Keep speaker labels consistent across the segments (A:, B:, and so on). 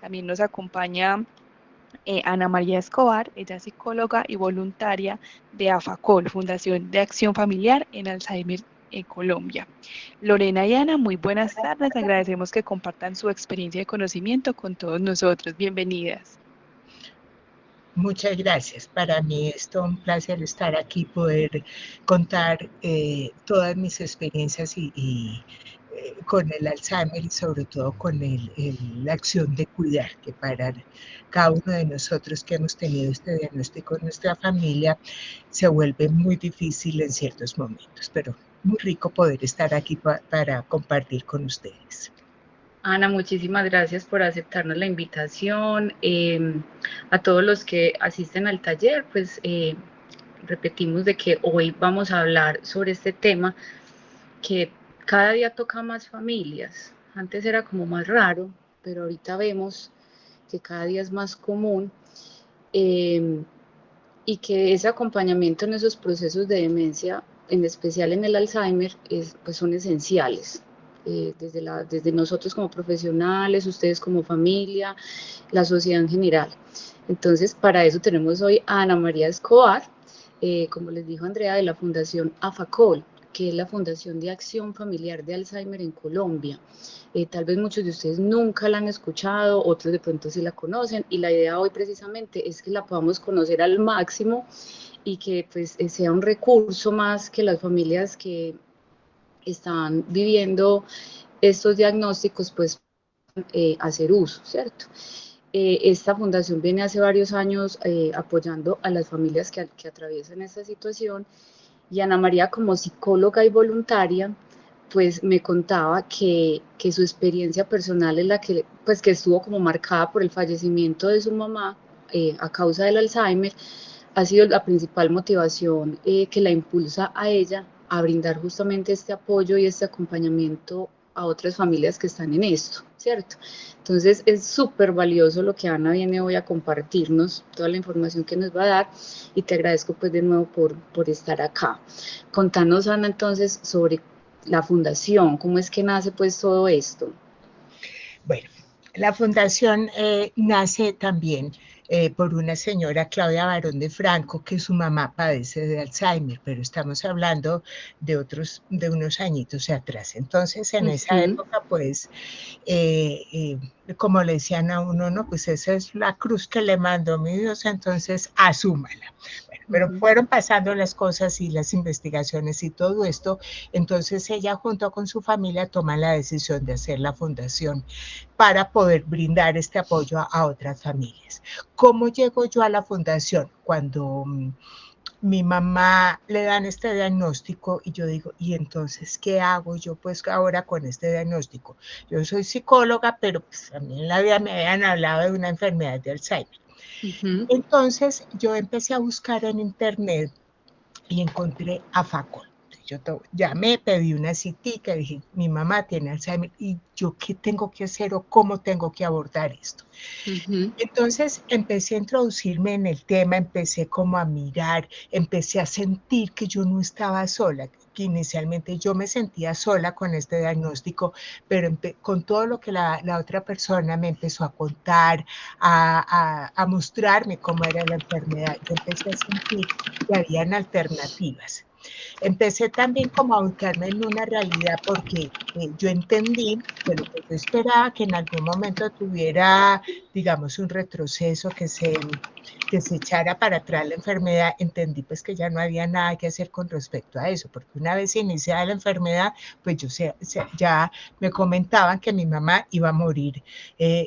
A: También nos acompaña Ana María Escobar, ella es psicóloga y voluntaria de AFACOL, Fundación de Acción Familiar en Alzheimer en Colombia. Lorena y Ana, muy buenas tardes. Agradecemos que compartan su experiencia y conocimiento con todos nosotros. Bienvenidas.
B: Muchas gracias. Para mí es todo un placer estar aquí, poder contar todas mis experiencias con el Alzheimer y sobre todo con la acción de cuidar, que para cada uno de nosotros que hemos tenido este diagnóstico en nuestra familia se vuelve muy difícil en ciertos momentos, pero muy rico poder estar aquí para compartir con ustedes.
C: Ana, muchísimas gracias por aceptarnos la invitación. A todos los que asisten al taller, pues repetimos de que hoy vamos a hablar sobre este tema que cada día toca más familias. Antes era como más raro, pero ahorita vemos que cada día es más común eh, y que ese acompañamiento en esos procesos de demencia, en especial en el Alzheimer, pues son esenciales. Desde nosotros como profesionales, ustedes como familia, la sociedad en general. Entonces, para eso tenemos hoy a Ana María Escobar, como les dijo Andrea, de la Fundación AFACOL, que es la Fundación de Acción Familiar de Alzheimer en Colombia. Tal vez muchos de ustedes nunca la han escuchado, otros de pronto sí la conocen, y la idea hoy precisamente es que la podamos conocer al máximo y que pues sea un recurso más que las familias que están viviendo estos diagnósticos pues hacer uso, ¿cierto? Esta fundación viene hace varios años apoyando a las familias que atraviesan esta situación, y Ana María, como psicóloga y voluntaria, pues me contaba que su experiencia personal es la que, pues, que estuvo como marcada por el fallecimiento de su mamá a causa del Alzheimer, ha sido la principal motivación que la impulsa a ella a brindar justamente este apoyo y este acompañamiento a otras familias que están en esto, ¿cierto? Entonces es súper valioso lo que Ana viene hoy a compartirnos, toda la información que nos va a dar, y te agradezco pues de nuevo por estar acá. Contanos, Ana, entonces sobre la fundación, cómo es que nace pues todo esto.
B: Bueno, la fundación nace también por una señora, Claudia Barón de Franco, que su mamá padece de Alzheimer, pero estamos hablando de unos añitos atrás. Entonces, en esa época, pues, como le decían a uno, no, pues esa es la cruz que le mandó mi Dios, entonces asúmala. Bueno, pero fueron pasando las cosas y las investigaciones y todo esto, entonces ella junto con su familia toma la decisión de hacer la fundación para poder brindar este apoyo a otras familias. ¿Cómo llego yo a la fundación? Cuando mi mamá le dan este diagnóstico y yo digo, ¿y entonces qué hago yo pues ahora con este diagnóstico? Yo soy psicóloga, pero pues a mí en la vida me habían hablado de una enfermedad de Alzheimer. Entonces yo empecé a buscar en internet y encontré a FACOL. Yo llamé, pedí una citica, dije, mi mamá tiene Alzheimer y yo qué tengo que hacer o cómo tengo que abordar esto. Entonces empecé a introducirme en el tema, empecé como a mirar, empecé a sentir que yo no estaba sola, que inicialmente yo me sentía sola con este diagnóstico, pero con todo lo que la otra persona me empezó a contar, a mostrarme cómo era la enfermedad, yo empecé a sentir que habían alternativas. Empecé también como a ubicarme en una realidad porque yo entendí que lo que yo esperaba que en algún momento tuviera, digamos, un retroceso, que se echara para atrás la enfermedad, entendí pues que ya no había nada que hacer con respecto a eso, porque una vez iniciada la enfermedad, pues ya me comentaban que mi mamá iba a morir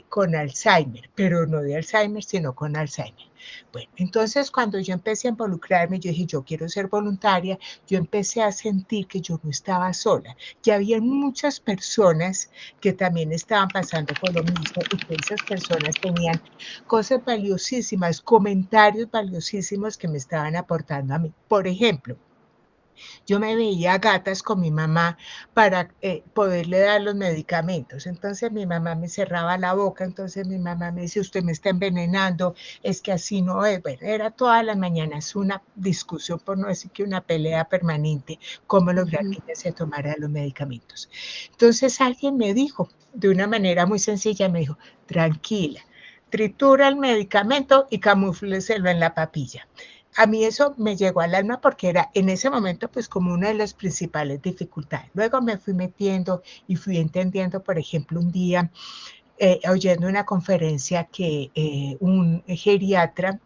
B: con Alzheimer, pero no de Alzheimer, sino con Alzheimer. Bueno, entonces cuando yo empecé a involucrarme, yo dije, yo quiero ser voluntaria, yo empecé a sentir que yo no estaba sola, que había muchas personas que también estaban pasando por lo mismo y que esas personas tenían cosas valiosísimas, comentarios valiosísimos que me estaban aportando a mí. Por ejemplo, yo me veía gatas con mi mamá para poderle dar los medicamentos. Entonces mi mamá me cerraba la boca, entonces mi mamá me dice, usted me está envenenando, es que así no es. Bueno, era todas las mañanas una discusión, por no decir que una pelea permanente, cómo lograr que ella se tomara los medicamentos. Entonces alguien me dijo, de una manera muy sencilla, me dijo, tranquila, tritura el medicamento y camúfleselo en la papilla. A mí eso me llegó al alma porque era en ese momento pues como una de las principales dificultades. Luego me fui metiendo y fui entendiendo, por ejemplo, un día oyendo una conferencia que un geriatra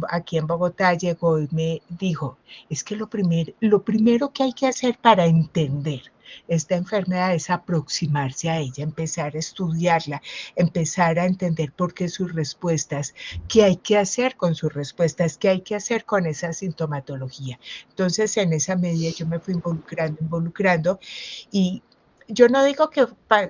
B: aquí en Bogotá llegó y me dijo, es que lo primero que hay que hacer para entender esta enfermedad es aproximarse a ella, empezar a estudiarla, empezar a entender por qué sus respuestas, qué hay que hacer con sus respuestas, qué hay que hacer con esa sintomatología. Entonces, en esa medida yo me fui involucrando y yo no digo que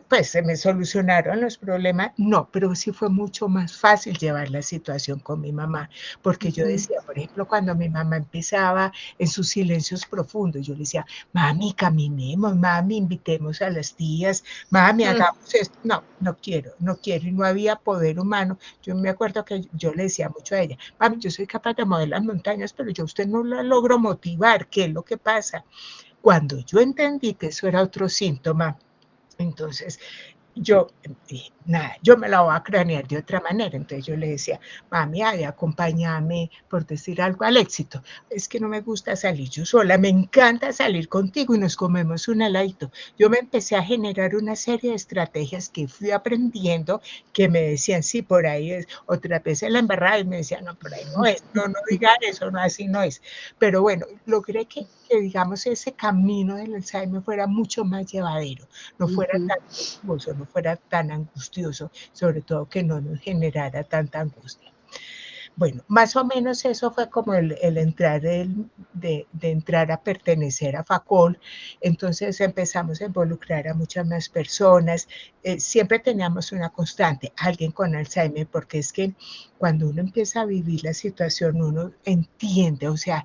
B: pues se me solucionaron los problemas, no, pero sí fue mucho más fácil llevar la situación con mi mamá, porque yo decía, por ejemplo, cuando mi mamá empezaba en sus silencios profundos, yo le decía, mami, caminemos, mami, invitemos a las tías, mami, hagamos esto. No, no quiero, y no había poder humano. Yo me acuerdo que yo le decía mucho a ella, mami, yo soy capaz de mover las montañas, pero yo a usted no la logro motivar, ¿qué es lo que pasa? Cuando yo entendí que eso era otro síntoma, entonces yo dije, nada, yo me la voy a cranear de otra manera. Entonces yo le decía, mami, ay, acompáñame, por decir algo, al éxito. Es que no me gusta salir yo sola, me encanta salir contigo y nos comemos un heladito. Yo me empecé a generar una serie de estrategias que fui aprendiendo, que me decían, sí, por ahí es, otra vez en la embarrada y me decían, no, por ahí no es, no, no digan eso, no, así no es. Pero bueno, logré que digamos, ese camino del Alzheimer fuera mucho más llevadero, no fuera tan tortuoso, no fuera tan angustioso, sobre todo que no nos generara tanta angustia. Bueno, más o menos eso fue como el entrar de entrar a pertenecer a FACOL. Entonces empezamos a involucrar a muchas más personas. Siempre teníamos una constante, alguien con Alzheimer, porque es que cuando uno empieza a vivir la situación, uno entiende, o sea,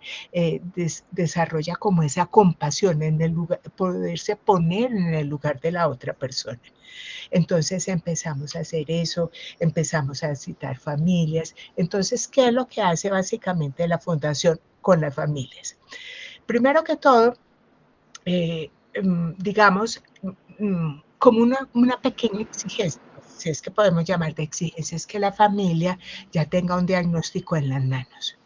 B: desarrolla como esa compasión en el lugar, poderse poner en el lugar de la otra persona. Entonces empezamos a hacer eso, empezamos a citar familias. Entonces, ¿qué es lo que hace básicamente la fundación con las familias? Primero que todo, digamos, como una pequeña exigencia, si es que podemos llamar de exigencia, es que la familia ya tenga un diagnóstico en las manos.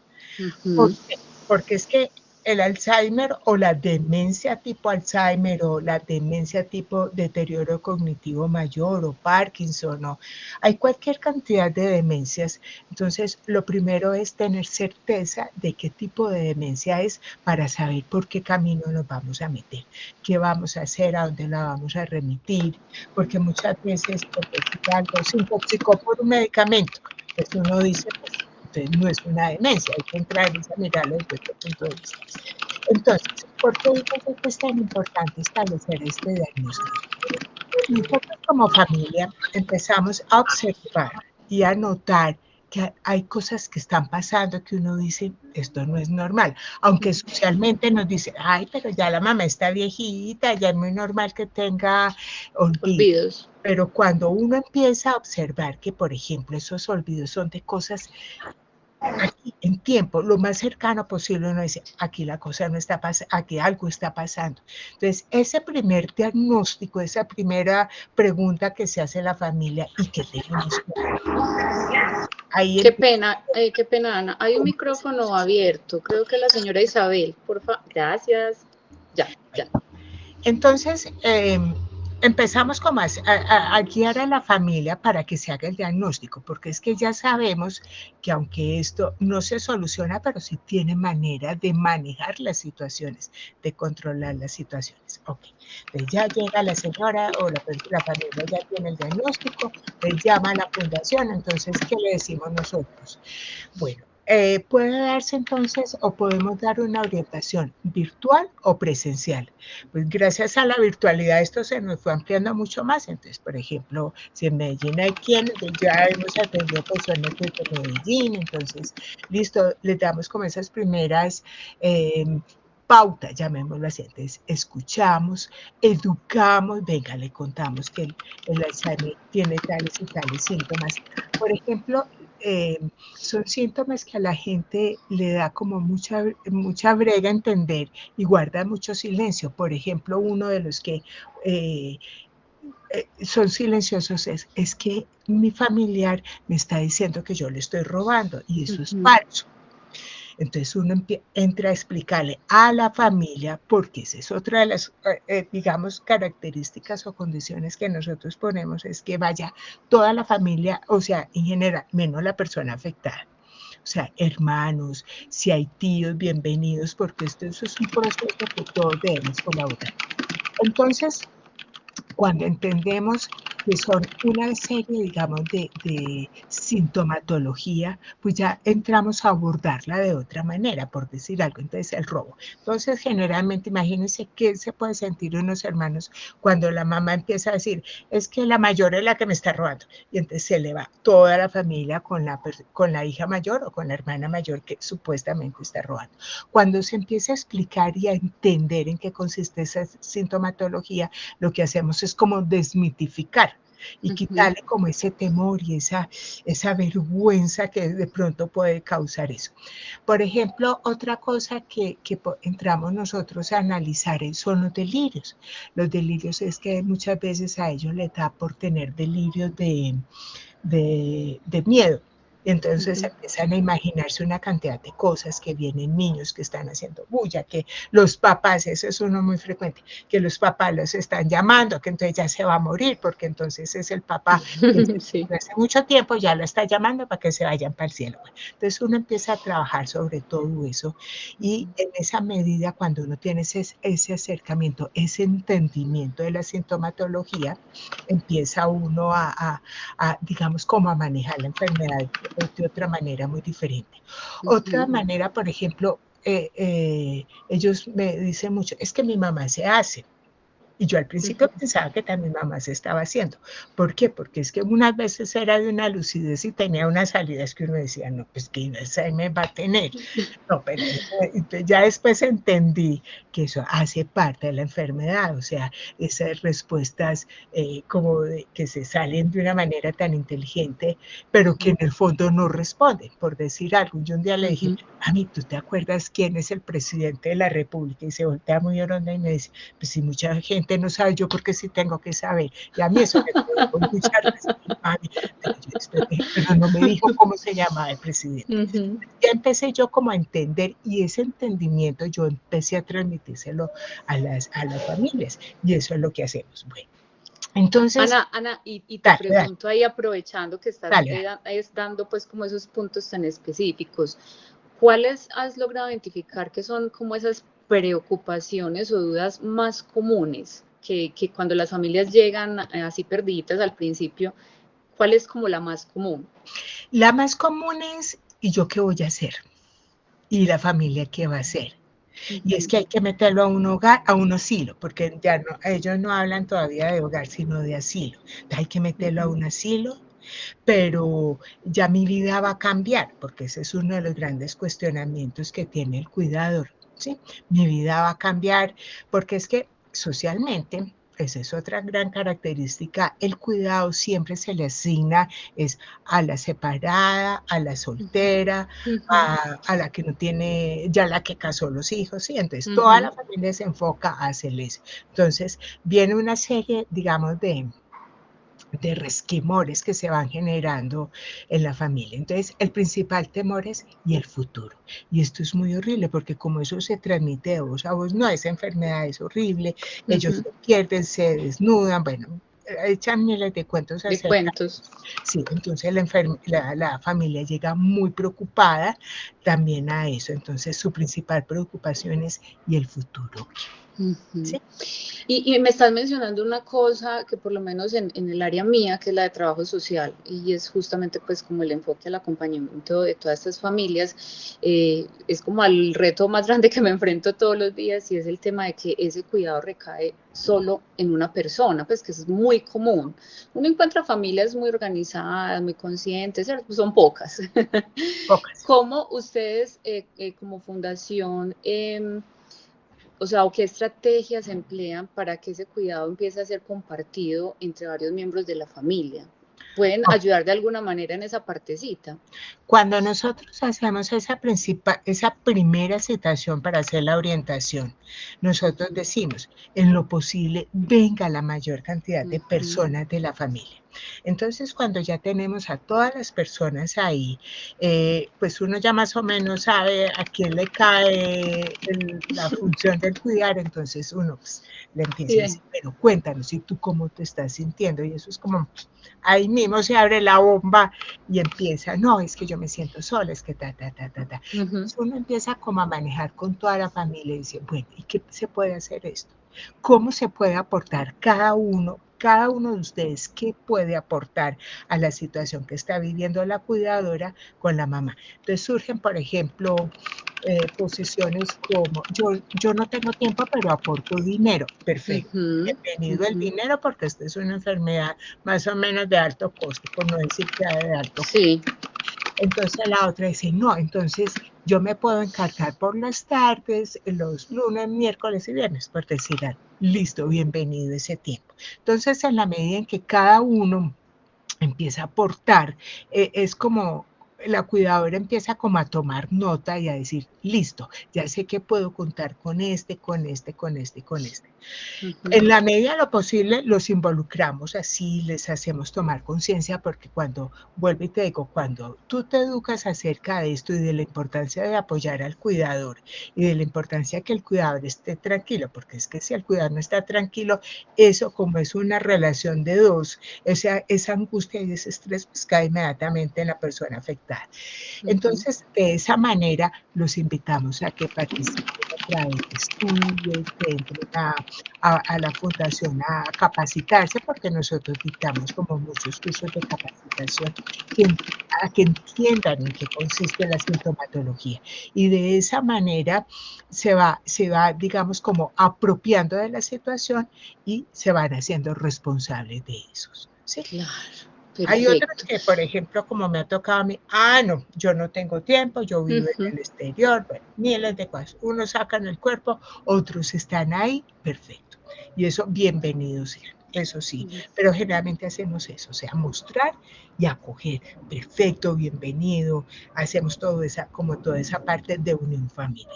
B: ¿Por qué? Porque es que el Alzheimer o la demencia tipo Alzheimer o la demencia tipo deterioro cognitivo mayor o Parkinson o hay cualquier cantidad de demencias. Entonces, lo primero es tener certeza de qué tipo de demencia es para saber por qué camino nos vamos a meter, qué vamos a hacer, a dónde la vamos a remitir, porque muchas veces, por decir algo, se intoxicó por un medicamento. Entonces uno dice, pues, entonces no es una demencia, hay que entrar y mirarlo desde otro punto de vista. Entonces, ¿por qué digo que es tan importante establecer este diagnóstico? Nosotros como familia empezamos a observar y a notar que hay cosas que están pasando que uno dice, esto no es normal, aunque socialmente nos dice, ay, pero ya la mamá está viejita, ya es muy normal que tenga olvidos. Pero cuando uno empieza a observar que, por ejemplo, esos olvidos son de cosas aquí en tiempo, lo más cercano posible, uno dice, aquí la cosa no está pasando, aquí algo está pasando. Entonces, ese primer diagnóstico, esa primera pregunta que se hace la familia y que tenemos que
C: ahí qué pena, Ana. Hay un micrófono abierto. Creo que la señora Isabel, por favor. Gracias. Ya.
B: Entonces, empezamos como a guiar a la familia para que se haga el diagnóstico, porque es que ya sabemos que aunque esto no se soluciona, pero sí tiene manera de manejar las situaciones, de controlar las situaciones. Ok, entonces ya llega la señora o la familia ya tiene el diagnóstico, le llama a la fundación, entonces, ¿qué le decimos nosotros? Bueno, puede darse entonces o podemos dar una orientación virtual o presencial. Pues gracias a la virtualidad esto se nos fue ampliando mucho más. Entonces, por ejemplo, si en Medellín hay quienes, ya hemos atendido personas de Medellín, entonces, listo, les damos como esas primeras pauta, llamémoslo así. Entonces, escuchamos, educamos, venga, le contamos que el Alzheimer tiene tales y tales síntomas. Por ejemplo, son síntomas que a la gente le da como mucha brega entender y guarda mucho silencio. Por ejemplo, uno de los que son silenciosos es que mi familiar me está diciendo que yo le estoy robando y eso es falso. Entonces uno entra a explicarle a la familia, porque esa es otra de las, digamos, características o condiciones que nosotros ponemos, es que vaya toda la familia, o sea, en general, menos la persona afectada. O sea, hermanos, si hay tíos, bienvenidos, porque esto es un proceso que todos debemos colaborar. Entonces, cuando entendemos que son una serie, digamos, de sintomatología, pues ya entramos a abordarla de otra manera, por decir algo. Entonces, el robo. Entonces, generalmente, imagínense qué se puede sentir unos hermanos cuando la mamá empieza a decir, es que la mayor es la que me está robando. Y entonces se le va toda la familia con la hija mayor o con la hermana mayor que supuestamente está robando. Cuando se empieza a explicar y a entender en qué consiste esa sintomatología, lo que hacemos es como desmitificar y quitarle como ese temor y esa vergüenza que de pronto puede causar eso. Por ejemplo, otra cosa que entramos nosotros a analizar son los delirios. Los delirios es que muchas veces a ellos les da por tener delirios de miedo. Entonces empiezan a imaginarse una cantidad de cosas, que vienen niños que están haciendo bulla, que los papás, eso es uno muy frecuente, que los papás los están llamando, que entonces ya se va a morir, porque entonces es el papá que
C: Sí.
B: hace mucho tiempo ya lo está llamando para que se vayan para el cielo. Entonces uno empieza a trabajar sobre todo eso y en esa medida cuando uno tiene ese acercamiento, ese entendimiento de la sintomatología, empieza uno digamos, como a manejar la enfermedad de otra manera muy diferente. Otra manera, por ejemplo, ellos me dicen mucho, es que mi mamá se hace. Y yo al principio pensaba que también mi mamá se estaba haciendo. ¿Por qué? Porque es que unas veces era de una lucidez y tenía unas salidas que uno decía, no, pues que me va a tener. No, pero ya después entendí que eso hace parte de la enfermedad, o sea, esas respuestas que se salen de una manera tan inteligente, pero que en el fondo no responden, por decir algo. Yo un día le dije, mami, ¿tú te acuerdas quién es el presidente de la República? Y se voltea muy horonda y me dice, pues si mucha gente no sabe, yo porque sí tengo que saber. Y a mí eso me produjo mucha risa, mami, pero no me dijo cómo se llamaba el presidente. Ya empecé yo como a entender y ese entendimiento yo empecé a transmitírselo a las familias y eso es lo que hacemos. Bueno, entonces...
C: Ana, y te pregunto ahí, aprovechando que estás dando pues como esos puntos tan específicos, ¿cuáles has logrado identificar que son como esas preocupaciones o dudas más comunes que cuando las familias llegan así perdidas al principio, cuál es como la más común?
B: La más común es, ¿y yo qué voy a hacer? ¿Y la familia qué va a hacer? Y es que hay que meterlo a un hogar, a un asilo, porque ya no, ellos no hablan todavía de hogar, sino de asilo. Hay que meterlo a un asilo, pero ya mi vida va a cambiar, porque ese es uno de los grandes cuestionamientos que tiene el cuidador, ¿sí? Mi vida va a cambiar, porque es que socialmente, esa es otra gran característica, el cuidado siempre se le asigna es a la separada, a la soltera, a la que no tiene, ya la que casó los hijos, ¿sí? Entonces toda la familia se enfoca a hacerle eso. Entonces viene una serie, digamos, de resquemores que se van generando en la familia. Entonces, el principal temor es y el futuro. Y esto es muy horrible porque como eso se transmite de voz a voz, no, esa enfermedad es horrible, ellos se pierden, se desnudan, bueno, echan miles de cuentos acerca.
C: De cuentos.
B: Sí, entonces la familia llega muy preocupada también a eso. Entonces, su principal preocupación es ¿y el futuro?
C: ¿Sí? Y me estás mencionando una cosa que por lo menos en el área mía, que es la de trabajo social, y es justamente pues como el enfoque al acompañamiento de todas estas familias, es como el reto más grande que me enfrento todos los días y es el tema de que ese cuidado recae solo en una persona, pues que es muy común. Uno encuentra familias muy organizadas, muy conscientes, pues son pocas.
B: Pocas.
C: ¿Cómo ustedes como fundación o sea, o qué estrategias se emplean para que ese cuidado empiece a ser compartido entre varios miembros de la familia? ¿Pueden ayudar de alguna manera en esa partecita?
B: Cuando nosotros hacemos esa primera citación para hacer la orientación, nosotros decimos, en lo posible, venga la mayor cantidad de personas de la familia. Entonces, cuando ya tenemos a todas las personas ahí, pues uno ya más o menos sabe a quién le cae la función del cuidar, entonces uno pues, le empieza a decir, pero cuéntanos, ¿y tú cómo te estás sintiendo? Y eso es como, ahí mismo se abre la bomba y empieza, no, es que yo me siento sola, es que ta. Entonces uno empieza como a manejar con toda la familia y dice, bueno, ¿y qué se puede hacer esto? ¿Cómo se puede aportar cada uno de ustedes, qué puede aportar a la situación que está viviendo la cuidadora con la mamá? Entonces surgen, por ejemplo, posiciones como, yo no tengo tiempo, pero aporto dinero. Perfecto. Bienvenido el dinero, porque esta es una enfermedad más o menos de alto costo, por no decir que de alto costo.
C: Sí.
B: Entonces la otra dice, no, entonces yo me puedo encargar por las tardes, los lunes, miércoles y viernes, por decir algo. Listo, bienvenido ese tiempo. Entonces, en la medida en que cada uno empieza a aportar, es como la cuidadora empieza como a tomar nota y a decir, listo, ya sé que puedo contar con este. En la medida de lo posible los involucramos, así les hacemos tomar conciencia, porque cuando, vuelvo y te digo, cuando tú te educas acerca de esto y de la importancia de apoyar al cuidador y de la importancia que el cuidador esté tranquilo, porque es que si el cuidador no está tranquilo, eso como es una relación de dos, esa angustia y ese estrés pues cae inmediatamente en la persona afectada. Entonces, de esa manera los invitamos a que participen a través de estudios, que entren a la fundación a capacitarse, porque nosotros dictamos como muchos cursos de capacitación, a que entiendan en qué consiste la sintomatología. Y de esa manera se va, digamos, como apropiando de la situación y se van haciendo responsables de esos. ¿Sí?
C: Claro.
B: Perfecto. Hay otros que, por ejemplo, como me ha tocado a mí, no, yo no tengo tiempo, yo vivo en el exterior, bueno, miles de cosas. Unos sacan el cuerpo, otros están ahí, perfecto. Y eso, bienvenido sea, eso sí. Pero generalmente hacemos eso, o sea, mostrar y acoger. Perfecto, bienvenido. Hacemos toda esa parte de unión familiar.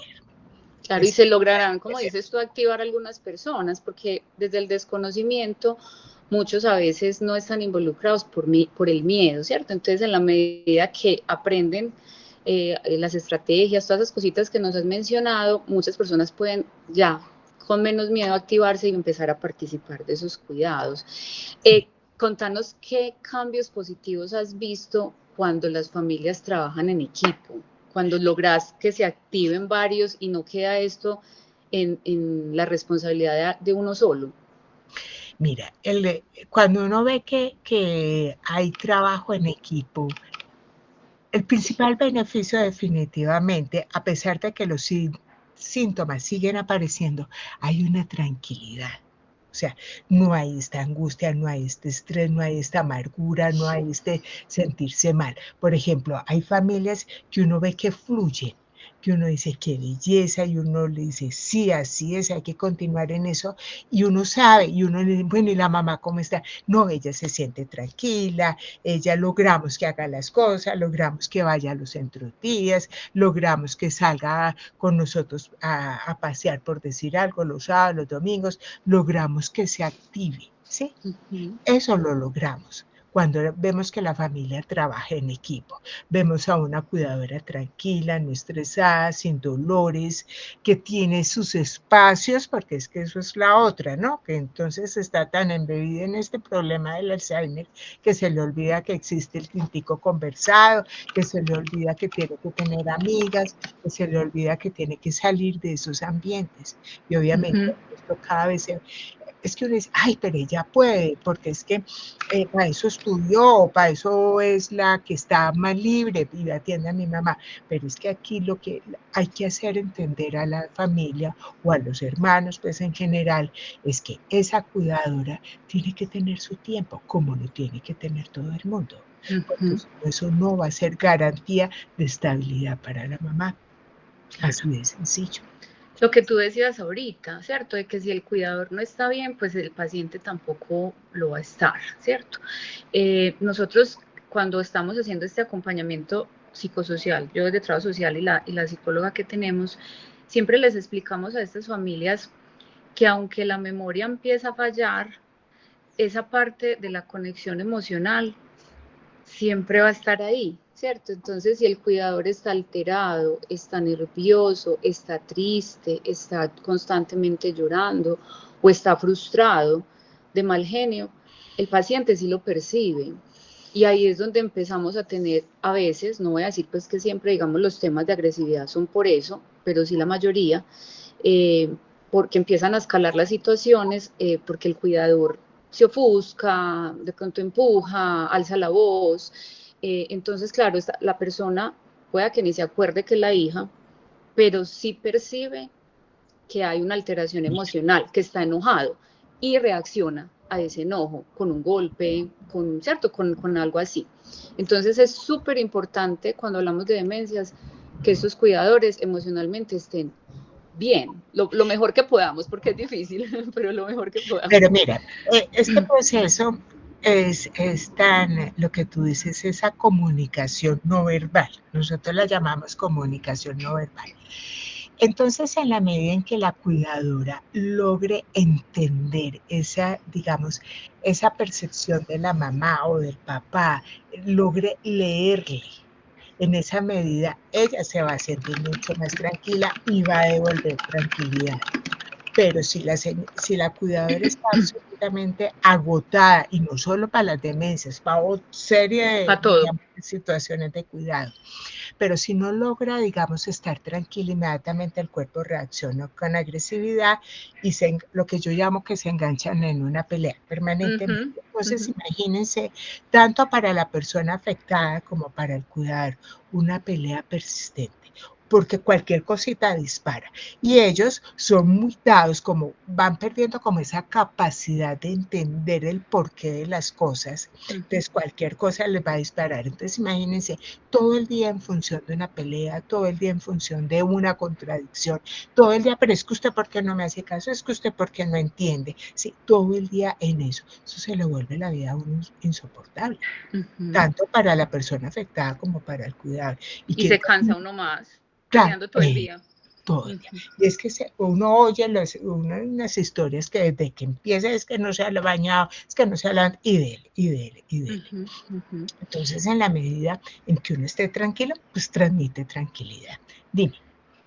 C: Claro, y se lograrán, como dices tú, activar algunas personas, porque desde el desconocimiento muchos a veces no están involucrados por el miedo, ¿cierto? Entonces, en la medida que aprenden las estrategias, todas esas cositas que nos has mencionado, muchas personas pueden ya con menos miedo activarse y empezar a participar de esos cuidados. Contanos qué cambios positivos has visto cuando las familias trabajan en equipo, cuando logras que se activen varios y no queda esto en la responsabilidad de uno solo.
B: Mira, cuando uno ve que hay trabajo en equipo, el principal beneficio definitivamente, a pesar de que los síntomas siguen apareciendo, hay una tranquilidad. O sea, no hay esta angustia, no hay este estrés, no hay esta amargura, no hay este sentirse mal. Por ejemplo, hay familias que uno ve que fluyen, que uno dice qué belleza y uno le dice sí, así es, hay que continuar en eso y uno sabe y uno le dice, bueno, ¿y la mamá cómo está? No, ella se siente tranquila, ella logramos que haga las cosas, logramos que vaya a los centros días, logramos que salga con nosotros a pasear, por decir algo, los sábados, los domingos, logramos que se active, ¿sí? Eso lo logramos. Cuando vemos que la familia trabaja en equipo, vemos a una cuidadora tranquila, no estresada, sin dolores, que tiene sus espacios, porque es que eso es la otra, ¿no? Que entonces está tan embebida en este problema del Alzheimer que se le olvida que existe el tintico conversado, que se le olvida que tiene que tener amigas, que se le olvida que tiene que salir de esos ambientes. Y obviamente esto cada vez es que uno dice, ay, pero ella puede, porque es que para eso estudió, para eso es la que está más libre y atiende a mi mamá. Pero es que aquí lo que hay que hacer entender a la familia o a los hermanos, pues en general, es que esa cuidadora tiene que tener su tiempo, como lo tiene que tener todo el mundo. Porque eso no va a ser garantía de estabilidad para la mamá. Así de sencillo.
C: Lo que tú decías ahorita, ¿cierto? De que si el cuidador no está bien, pues el paciente tampoco lo va a estar, ¿cierto? Nosotros cuando estamos haciendo este acompañamiento psicosocial, yo desde trabajo social y la psicóloga que tenemos, siempre les explicamos a estas familias que aunque la memoria empieza a fallar, esa parte de la conexión emocional siempre va a estar ahí, ¿cierto? Entonces, si el cuidador está alterado, está nervioso, está triste, está constantemente llorando o está frustrado, de mal genio, el paciente sí lo percibe. Y ahí es donde empezamos a tener, a veces, no voy a decir pues que siempre, digamos, los temas de agresividad son por eso, pero sí la mayoría, eh, porque empiezan a escalar las situaciones, porque el cuidador se ofusca, de pronto empuja, alza la voz. Entonces, claro, la persona pueda que ni se acuerde que es la hija, pero sí percibe que hay una alteración emocional, que está enojado y reacciona a ese enojo con un golpe, ¿cierto? Con algo así. Entonces es súper importante cuando hablamos de demencias que estos cuidadores emocionalmente estén bien, lo mejor que podamos, porque es difícil, pero lo mejor que podamos.
B: Pero mira, este proceso es tan, lo que tú dices, esa comunicación no verbal. Nosotros la llamamos comunicación no verbal. Entonces, en la medida en que la cuidadora logre entender esa, digamos, esa percepción de la mamá o del papá, logre leerle, en esa medida ella se va a sentir mucho más tranquila y va a devolver tranquilidad. Pero si la cuidadora está absolutamente agotada, y no solo para las demencias, para otra serie de, digamos, situaciones de cuidado, pero si no logra, digamos, estar tranquila, inmediatamente el cuerpo reacciona con agresividad y lo que yo llamo que se enganchan en una pelea permanentemente. Entonces, imagínense, tanto para la persona afectada como para el cuidador, una pelea persistente, porque cualquier cosita dispara. Y ellos son muy dados, como van perdiendo como esa capacidad de entender el porqué de las cosas. Entonces cualquier cosa les va a disparar. Entonces imagínense, todo el día en función de una pelea, todo el día en función de una contradicción, todo el día, pero es que usted por qué no me hace caso, es que usted por qué no entiende. Sí, todo el día en eso. Eso se le vuelve la vida a uno insoportable. Tanto para la persona afectada como para el cuidador.
C: Y se cansa uno más.
B: Claro,
C: todo el día.
B: Todo el día. Y es que uno oye unas historias que desde que empieza es que no se ha bañado, es que no se ha lavado, y dele. Entonces, en la medida en que uno esté tranquilo, pues transmite tranquilidad. Dime.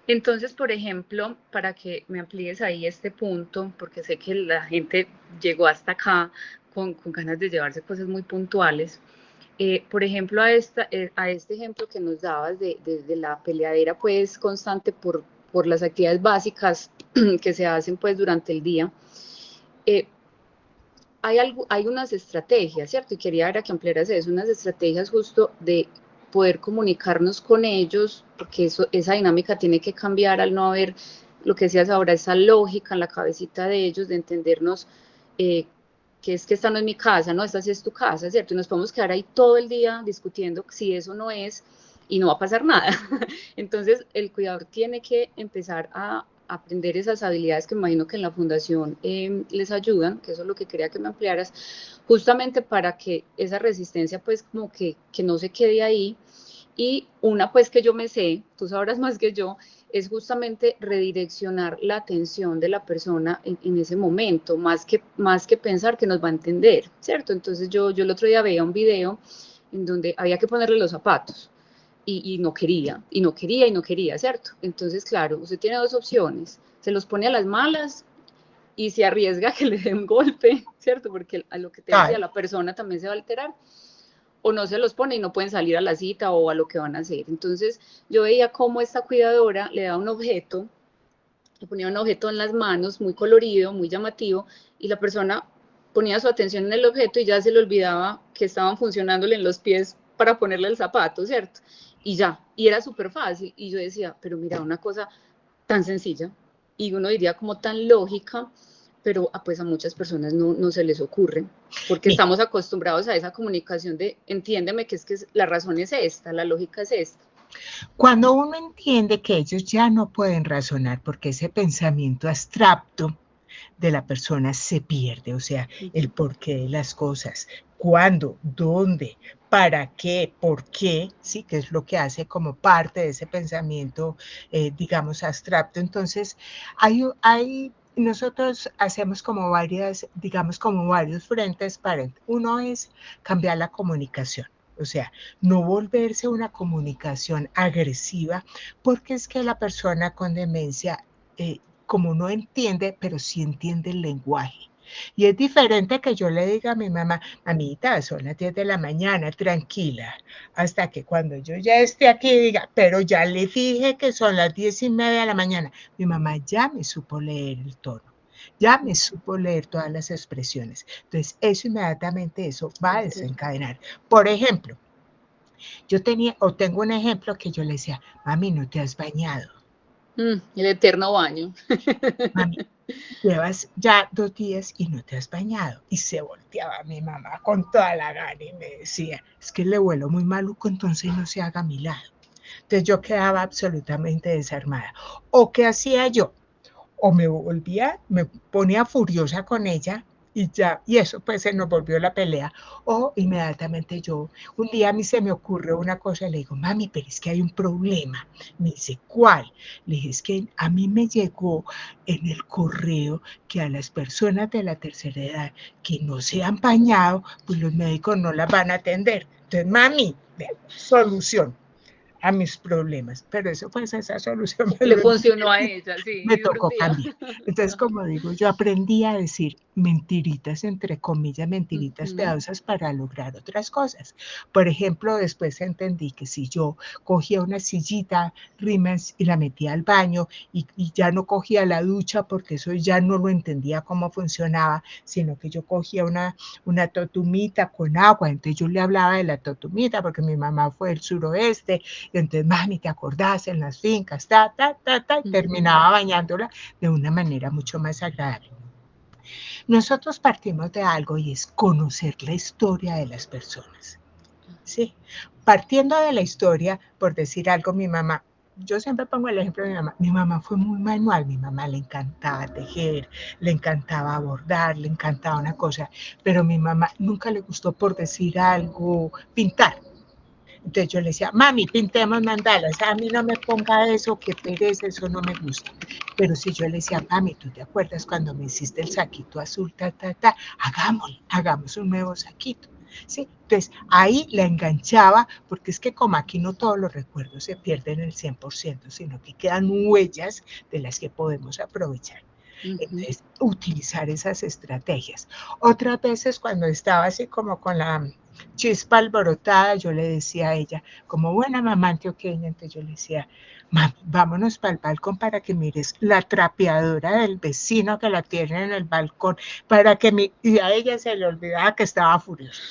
C: Entonces, por ejemplo, para que me amplíes ahí este punto, porque sé que la gente llegó hasta acá con ganas de llevarse cosas muy puntuales. Por ejemplo, a este ejemplo que nos dabas de la peleadera pues constante por las actividades básicas que se hacen pues durante el día, hay unas estrategias, ¿cierto? Y quería ver a que ampliaras eso, unas estrategias justo de poder comunicarnos con ellos, porque esa dinámica tiene que cambiar al no haber, lo que decías ahora, esa lógica en la cabecita de ellos, de entendernos que es que esta no es mi casa, no, esta sí es tu casa, ¿cierto? Y nos podemos quedar ahí todo el día discutiendo si eso no es y no va a pasar nada. Entonces, el cuidador tiene que empezar a aprender esas habilidades que me imagino que en la fundación les ayudan, que eso es lo que quería que me ampliaras, justamente para que esa resistencia pues como que no se quede ahí. Y una pues que yo me sé, tú sabrás más que yo, es justamente redireccionar la atención de la persona en ese momento, más que pensar que nos va a entender, ¿cierto? Entonces yo el otro día veía un video en donde había que ponerle los zapatos y no quería, ¿cierto? Entonces, claro, usted tiene dos opciones, se los pone a las malas y se arriesga a que le dé un golpe, ¿cierto? Porque a lo que te decía, la persona también se va a alterar, o no se los pone y no pueden salir a la cita o a lo que van a hacer. Entonces yo veía cómo esta cuidadora le daba un objeto, le ponía un objeto en las manos muy colorido, muy llamativo, y la persona ponía su atención en el objeto y ya se le olvidaba que estaban funcionándole en los pies para ponerle el zapato, ¿cierto? Y ya, y era súper fácil. Y yo decía, pero mira, una cosa tan sencilla, y uno diría como tan lógica, pero pues a muchas personas no se les ocurre, porque estamos acostumbrados a esa comunicación de entiéndeme que es que la razón es esta, la lógica es esta.
B: Cuando uno entiende que ellos ya no pueden razonar porque ese pensamiento abstracto de la persona se pierde, o sea, el porqué de las cosas, cuándo, dónde, para qué, por qué, sí, que es lo que hace como parte de ese pensamiento, digamos, abstracto. Entonces, nosotros hacemos como varias, digamos, como varios frentes para, uno es cambiar la comunicación. O sea, no volverse una comunicación agresiva, porque es que la persona con demencia, como no entiende, pero sí entiende el lenguaje. Y es diferente que yo le diga a mi mamá, mamita, son las 10 de la mañana, tranquila, hasta que cuando yo ya esté aquí diga, pero ya le dije que son las 10:30 de la mañana. Mi mamá ya me supo leer el tono. Ya me supo leer todas las expresiones. Entonces, eso inmediatamente, eso va a desencadenar. Por ejemplo, yo tengo un ejemplo que yo le decía, mami, ¿no te has bañado?
C: El eterno baño.
B: Mami, llevas ya 2 días y no te has bañado. Y se volteaba mi mamá con toda la gana y me decía, es que le huelo muy maluco, entonces no se haga a mi lado. Entonces yo quedaba absolutamente desarmada. ¿O qué hacía yo? O me ponía furiosa con ella y eso pues se nos volvió la pelea, o inmediatamente un día a mí se me ocurrió una cosa, le digo, mami, pero es que hay un problema. Me dice, ¿cuál? Le dije, es que a mí me llegó en el correo que a las personas de la tercera edad que no se han bañado, pues los médicos no las van a atender. Entonces, mami, solución a mis problemas, pero eso pues esa solución
C: le funcionó a ella, sí,
B: me tocó cambiar. Entonces, como digo, yo aprendí a decir mentiritas, entre comillas, mentiritas piadosas para lograr otras cosas. Por ejemplo, después entendí que si yo cogía una sillita Riemens y la metía al baño y ya no cogía la ducha porque eso ya no lo entendía cómo funcionaba, sino que yo cogía una totumita con agua, entonces yo le hablaba de la totumita porque mi mamá fue del suroeste, y entonces, mami, ¿te acordás en las fincas? Y terminaba bañándola de una manera mucho más agradable. Nosotros partimos de algo y es conocer la historia de las personas. ¿Sí? Partiendo de la historia, por decir algo, mi mamá, yo siempre pongo el ejemplo de mi mamá fue muy manual, mi mamá le encantaba tejer, le encantaba bordar, le encantaba una cosa, pero mi mamá nunca le gustó, por decir algo, pintar. Entonces yo le decía, mami, pintemos mandalas, a mí no me ponga eso, que pereza, eso no me gusta. Pero si yo le decía, mami, ¿tú te acuerdas cuando me hiciste el saquito azul, hagamos un nuevo saquito? ¿Sí? Entonces ahí la enganchaba, porque es que como aquí no todos los recuerdos se pierden el 100%, sino que quedan huellas de las que podemos aprovechar. Entonces, utilizar esas estrategias. Otras veces cuando estaba así como con la chispa alborotada, yo le decía a ella, como buena mamá antioqueña, entonces yo le decía, mami, vámonos para el balcón para que mires la trapeadora del vecino que la tiene en el balcón, y a ella se le olvidaba que estaba furiosa.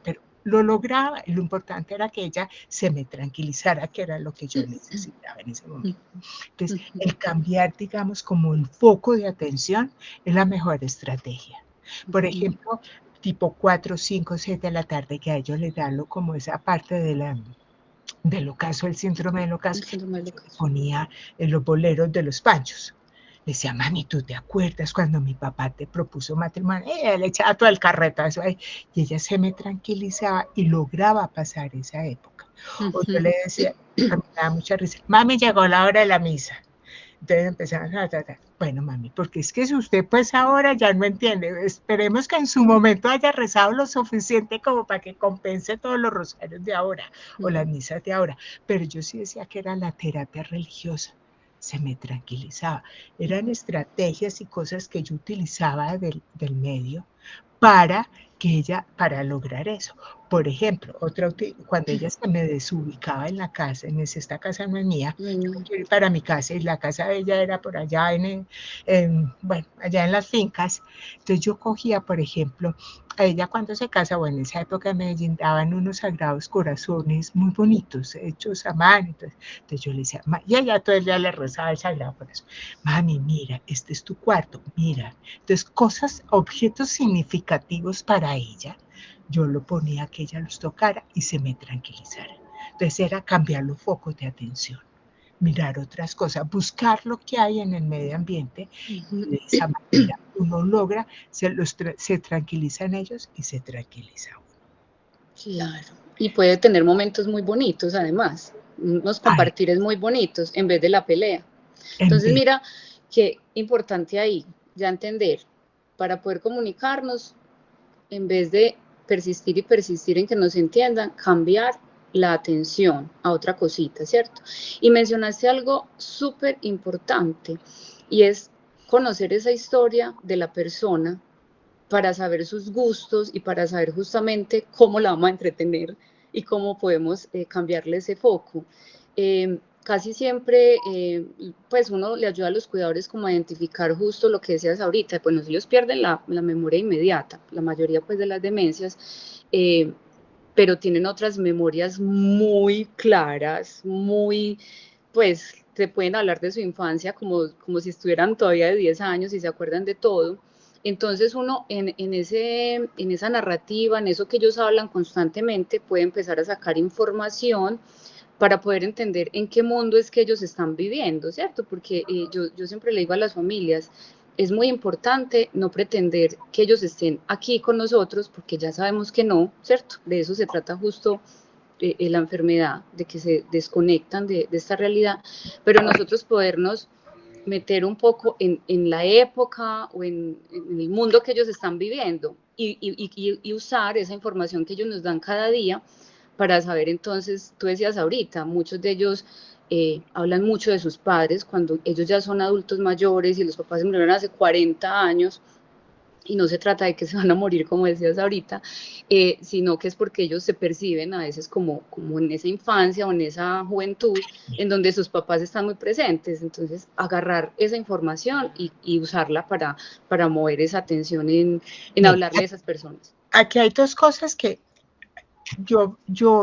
B: Pero lo lograba, y lo importante era que ella se me tranquilizara, que era lo que yo necesitaba en ese momento. Entonces, el cambiar, digamos, como el foco de atención es la mejor estrategia. Por ejemplo, tipo 4, 5, 6 de la tarde, que a ellos les dan como esa parte del ocaso, el síndrome del ocaso, ponía en los boleros de los panchos. Le decía, mami, ¿tú te acuerdas cuando mi papá te propuso matrimonio? Le echaba todo el carretazo ahí. Y ella se me tranquilizaba y lograba pasar esa época. O yo le decía, a mí me daba mucha risa, mami, llegó la hora de la misa. Entonces empezamos a tratar, bueno, mami, porque es que si usted pues ahora ya no entiende, esperemos que en su momento haya rezado lo suficiente como para que compense todos los rosarios de ahora o las misas de ahora. Pero yo sí decía que era la terapia religiosa. Se me tranquilizaba. Eran estrategias y cosas que yo utilizaba del medio para lograr eso. Por ejemplo, cuando ella se me desubicaba en la casa, me dice, esta casa no es mía, yo quiero ir para mi casa, y la casa de ella era por allá allá en las fincas. Entonces yo cogía, por ejemplo, a ella cuando se casa, bueno, en esa época en Medellín daban unos sagrados corazones muy bonitos, hechos a mano. Entonces yo le decía, y ella todo el día le rezaba el sagrado corazón. Mami, mira, este es tu cuarto, mira. Entonces objetos significativos para ella, yo lo ponía que ella los tocara y se me tranquilizara. Entonces era cambiar los focos de atención, mirar otras cosas, buscar lo que hay en el medio ambiente, y de esa manera uno logra, se tranquilizan ellos y se tranquiliza uno.
C: Claro, y puede tener momentos muy bonitos además, unos compartires muy bonitos en vez de la pelea. Entonces mira, qué importante ahí, ya entender, para poder comunicarnos, en vez de persistir y persistir en que nos entiendan, cambiar la atención a otra cosita, ¿cierto? Y mencionaste algo súper importante, y es conocer esa historia de la persona para saber sus gustos y para saber justamente cómo la vamos a entretener y cómo podemos cambiarle ese foco. Casi siempre, pues uno le ayuda a los cuidadores como a identificar justo lo que decías ahorita. Bueno, ellos pierden la memoria inmediata, la mayoría pues de las demencias, pero tienen otras memorias muy claras, muy, pues, se pueden hablar de su infancia como si estuvieran todavía de 10 años y se acuerdan de todo. Entonces uno en esa narrativa, en eso que ellos hablan constantemente, puede empezar a sacar información para poder entender en qué mundo es que ellos están viviendo, ¿cierto? Porque yo siempre le digo a las familias, es muy importante no pretender que ellos estén aquí con nosotros, porque ya sabemos que no, ¿cierto? De eso se trata justo la enfermedad, de que se desconectan de esta realidad, pero nosotros podernos meter un poco en la época o en el mundo que ellos están viviendo y usar esa información que ellos nos dan cada día para saber. Entonces, tú decías ahorita, muchos de ellos hablan mucho de sus padres cuando ellos ya son adultos mayores y los papás se murieron hace 40 años, y no se trata de que se van a morir, como decías ahorita, sino que es porque ellos se perciben a veces como en esa infancia o en esa juventud en donde sus papás están muy presentes. Entonces, agarrar esa información y usarla para mover esa atención en hablarle a esas personas.
B: Aquí hay dos cosas que yo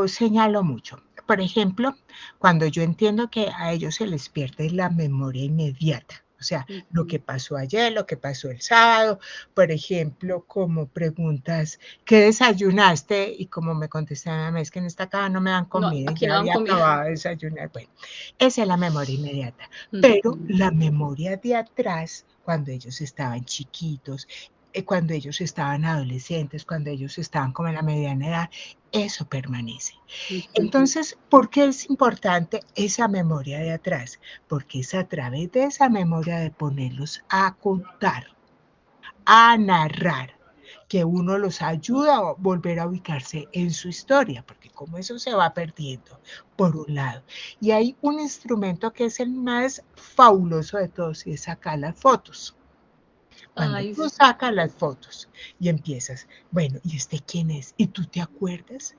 B: señalo mucho. Por ejemplo, cuando yo entiendo que a ellos se les pierde la memoria inmediata, o sea, lo que pasó ayer, lo que pasó el sábado, por ejemplo, como preguntas, ¿qué desayunaste? Y como me contestan, es que en esta casa no me dan comida,
C: No, aquí
B: ya
C: no dan
B: había
C: comida.
B: acabado de desayunar. Bueno, esa es la memoria inmediata. Pero la memoria de atrás, cuando ellos estaban chiquitos, cuando ellos estaban adolescentes, cuando ellos estaban como en la mediana edad, eso permanece. Entonces, ¿por qué es importante esa memoria de atrás? Porque es a través de esa memoria de ponerlos a contar, a narrar, que uno los ayuda a volver a ubicarse en su historia, porque como eso se va perdiendo, por un lado. Y hay un instrumento que es el más fabuloso de todos, y es sacar las fotos. Cuando tú sacas las fotos y empiezas, bueno, ¿y este quién es? ¿Y tú te acuerdas?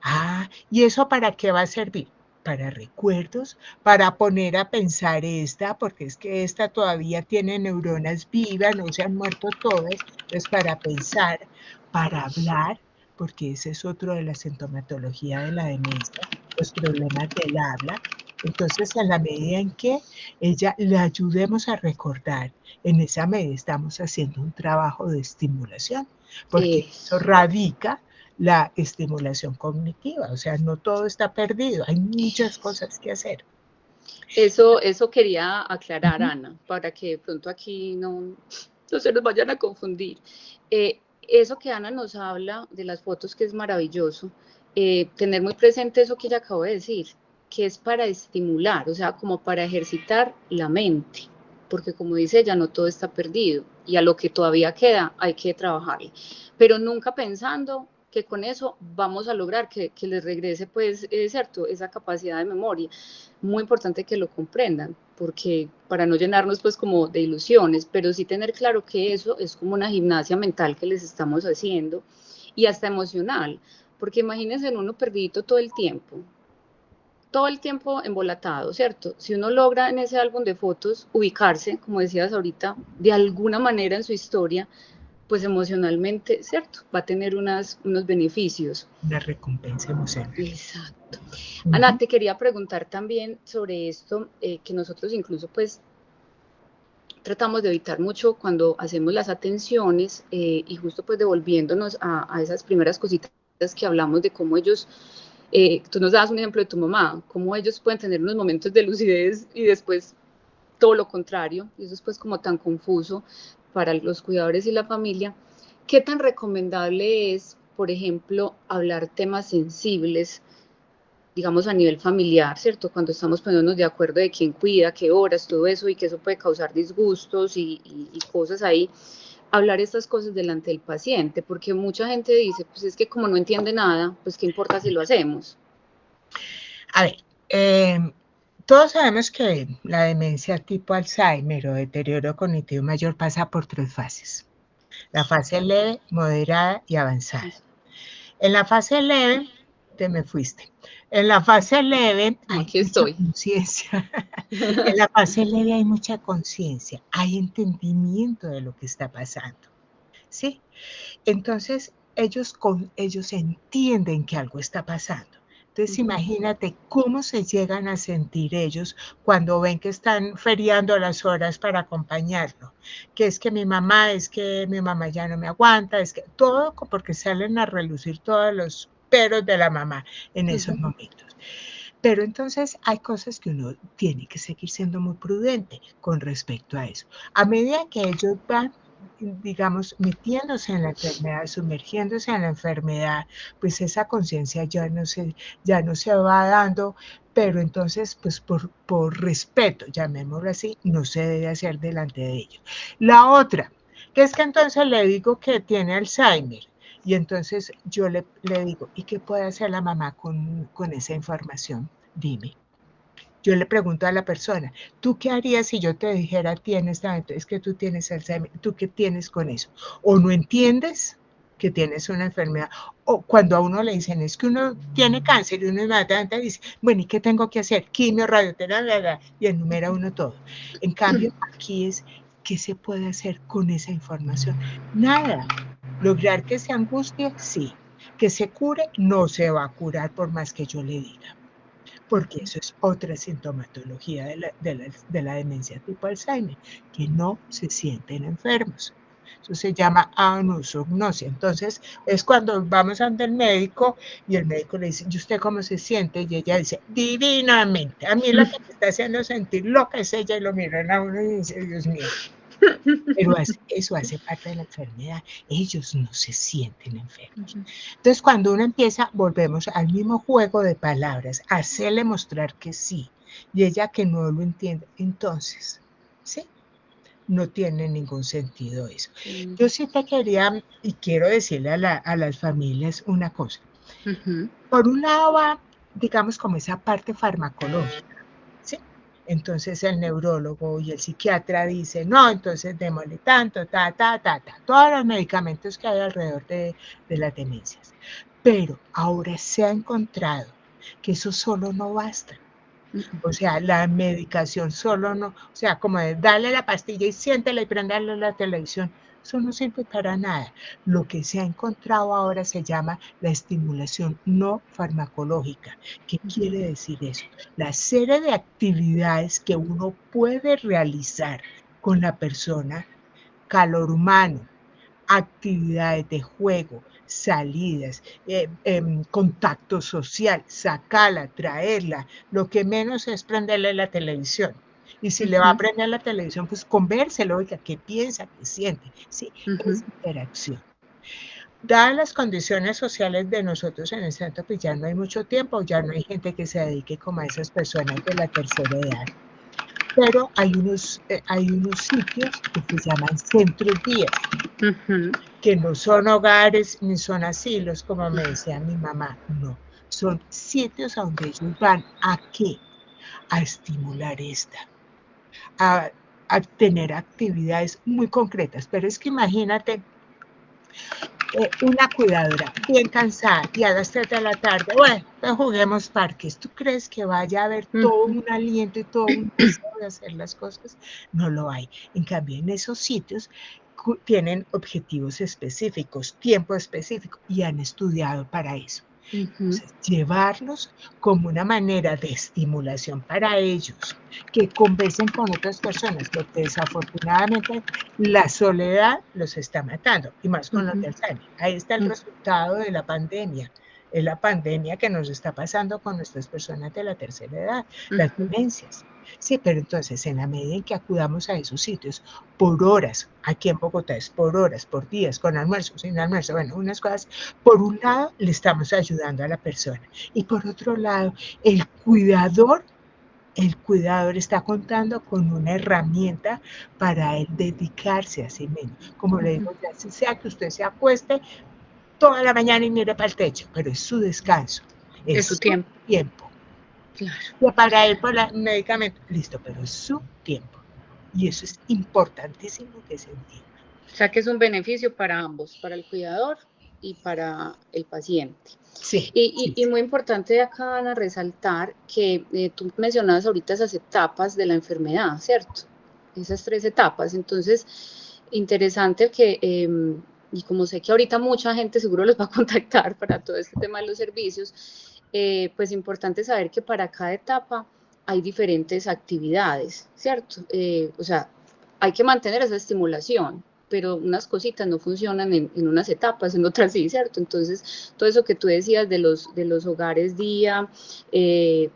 B: Ah, ¿y eso para qué va a servir? Para recuerdos, para poner a pensar esta, porque es que esta todavía tiene neuronas vivas, no se han muerto todas, entonces para pensar, para hablar, porque ese es otro de la sintomatología de la demencia, los problemas del habla. Entonces, en la medida en que ella le ayudemos a recordar, en esa medida estamos haciendo un trabajo de estimulación, porque eso radica la estimulación cognitiva, o sea, no todo está perdido, hay muchas cosas que hacer.
C: Eso quería aclarar, Ana, para que de pronto aquí no se nos vayan a confundir. Eso que Ana nos habla de las fotos, que es maravilloso, tener muy presente eso que ella acabó de decir, que es para estimular, o sea, como para ejercitar la mente, porque como dice ella, no todo está perdido, y a lo que todavía queda hay que trabajarle, pero nunca pensando que con eso vamos a lograr que les regrese, pues, cierto, esa capacidad de memoria. Muy importante que lo comprendan, porque para no llenarnos pues como de ilusiones, pero sí tener claro que eso es como una gimnasia mental que les estamos haciendo, y hasta emocional, porque imagínense en uno perdido todo el tiempo embolatado, ¿cierto? Si uno logra en ese álbum de fotos ubicarse, como decías ahorita, de alguna manera en su historia, pues emocionalmente, ¿cierto? Va a tener unos beneficios.
B: Una recompensa emocional.
C: Exacto. Ana, te quería preguntar también sobre esto, que nosotros incluso pues tratamos de evitar mucho cuando hacemos las atenciones, y justo pues devolviéndonos a esas primeras cositas que hablamos de cómo ellos Tú nos dabas un ejemplo de tu mamá, cómo ellos pueden tener unos momentos de lucidez y después todo lo contrario, y eso es pues como tan confuso para los cuidadores y la familia. ¿Qué tan recomendable es, por ejemplo, hablar temas sensibles, digamos a nivel familiar, ¿cierto? Cuando estamos poniéndonos de acuerdo de quién cuida, qué horas, todo eso, y que eso puede causar disgustos y cosas ahí, hablar estas cosas delante del paciente, porque mucha gente dice, pues es que como no entiende nada, pues qué importa si lo hacemos.
B: A ver, todos sabemos que la demencia tipo Alzheimer o deterioro cognitivo mayor pasa por 3 fases. La fase leve, moderada y avanzada. En la fase leve, te me fuiste. En la fase leve hay
C: Aquí
B: mucha
C: estoy.
B: conciencia. En la fase leve hay mucha conciencia, hay entendimiento de lo que está pasando. ¿Sí? Entonces, ellos entienden que algo está pasando. Entonces, imagínate cómo se llegan a sentir ellos cuando ven que están feriando las horas para acompañarlo. Que es que mi mamá ya no me aguanta, es que todo porque salen a relucir todos los peros de la mamá en esos momentos. Pero entonces hay cosas que uno tiene que seguir siendo muy prudente con respecto a eso. A medida que ellos van, digamos, metiéndose en la enfermedad, sumergiéndose en la enfermedad, pues esa conciencia ya no se va dando, pero entonces, pues por respeto, llamémoslo así, no se debe hacer delante de ellos. La otra, que es que entonces le digo que tiene Alzheimer, y entonces yo le digo, ¿y qué puede hacer la mamá con esa información? Dime. Yo le pregunto a la persona, ¿tú qué harías si yo te dijera a ti en este momento, es que tú tienes Alzheimer, ¿tú qué tienes con eso? ¿O no entiendes que tienes una enfermedad? O cuando a uno le dicen, es que uno tiene cáncer y uno inmediatamente dice, bueno, ¿y qué tengo que hacer? Quimio, radioterapia, y enumera uno todo. En cambio, aquí es, ¿qué se puede hacer con esa información? Nada. ¿Lograr que se angustie? Sí. ¿Que se cure? No se va a curar por más que yo le diga. Porque eso es otra sintomatología de la demencia tipo Alzheimer, que no se sienten enfermos. Eso se llama anosognosia. Entonces, es cuando vamos ante el médico y el médico le dice, ¿y usted cómo se siente? Y ella dice, divinamente. A mí lo que me está haciendo sentir loca es ella, y lo miran a uno y dice, Dios mío. Pero eso hace parte de la enfermedad. Ellos no se sienten enfermos. Entonces, cuando uno empieza, volvemos al mismo juego de palabras, hacerle mostrar que sí, y ella que no lo entiende, entonces, ¿sí? No tiene ningún sentido eso. Yo sí te quería, y quiero decirle a las familias una cosa. Por un lado va, digamos, como esa parte farmacológica, ¿sí? Entonces el neurólogo y el psiquiatra dicen, no, entonces démosle tanto, todos los medicamentos que hay alrededor de las demencias. Pero ahora se ha encontrado que eso solo no basta. O sea, la medicación solo no, o sea, como de darle la pastilla y siéntela y prenderle la televisión, eso no sirve para nada. Lo que se ha encontrado ahora se llama la estimulación no farmacológica. ¿Qué quiere decir eso? La serie de actividades que uno puede realizar con la persona, calor humano, actividades de juego, salidas, contacto social, sacarla, traerla, lo que menos es prenderle la televisión. Y si le va a prender la televisión, pues convérselo, oiga, ¿qué piensa, qué siente? Sí, es interacción. Dadas las condiciones sociales de nosotros en el centro, pues ya no hay mucho tiempo, ya no hay gente que se dedique como a esas personas de la tercera edad. Pero hay unos sitios que se llaman centros días, que no son hogares ni son asilos, como me decía mi mamá, no. Son sitios a donde ellos van a qué? A estimular a tener actividades muy concretas. Pero es que imagínate una cuidadora bien cansada y a las 3 de la tarde, bueno, pues juguemos parques. ¿Tú crees que vaya a haber todo un aliento y todo un deseo de hacer las cosas? No lo hay. En cambio, en esos sitios tienen objetivos específicos, tiempo específico y han estudiado para eso. Entonces, llevarlos como una manera de estimulación para ellos, que conversen con otras personas, porque desafortunadamente la soledad los está matando, y más con los de Alzheimer. Ahí está el resultado de la pandemia. es la pandemia que nos está pasando con nuestras personas de la tercera edad, las demencias. Sí, pero entonces en la medida en que acudamos a esos sitios por horas, aquí en Bogotá es por horas, por días, con almuerzo, sin almuerzo, bueno, unas cosas, por un lado le estamos ayudando a la persona y por otro lado el cuidador está contando con una herramienta para él dedicarse a sí mismo. Como le digo, ya sea que usted se acueste toda la mañana y mire para el techo, pero es su descanso,
C: es su tiempo.
B: Claro. Y para él por el medicamento, listo, pero es su tiempo. Y eso es importantísimo que se entienda.
C: O sea que es un beneficio para ambos, para el cuidador y para el paciente.
B: Sí.
C: Y muy importante acá, Ana, resaltar que tú mencionabas ahorita esas etapas de la enfermedad, ¿cierto? Esas 3 etapas. Entonces, interesante que, y como sé que ahorita mucha gente seguro los va a contactar para todo este tema de los servicios, pues importante saber que para cada etapa hay diferentes actividades, ¿cierto? O sea, hay que mantener esa estimulación, pero unas cositas no funcionan en unas etapas, en otras sí, ¿cierto? Entonces, todo eso que tú decías de los hogares día,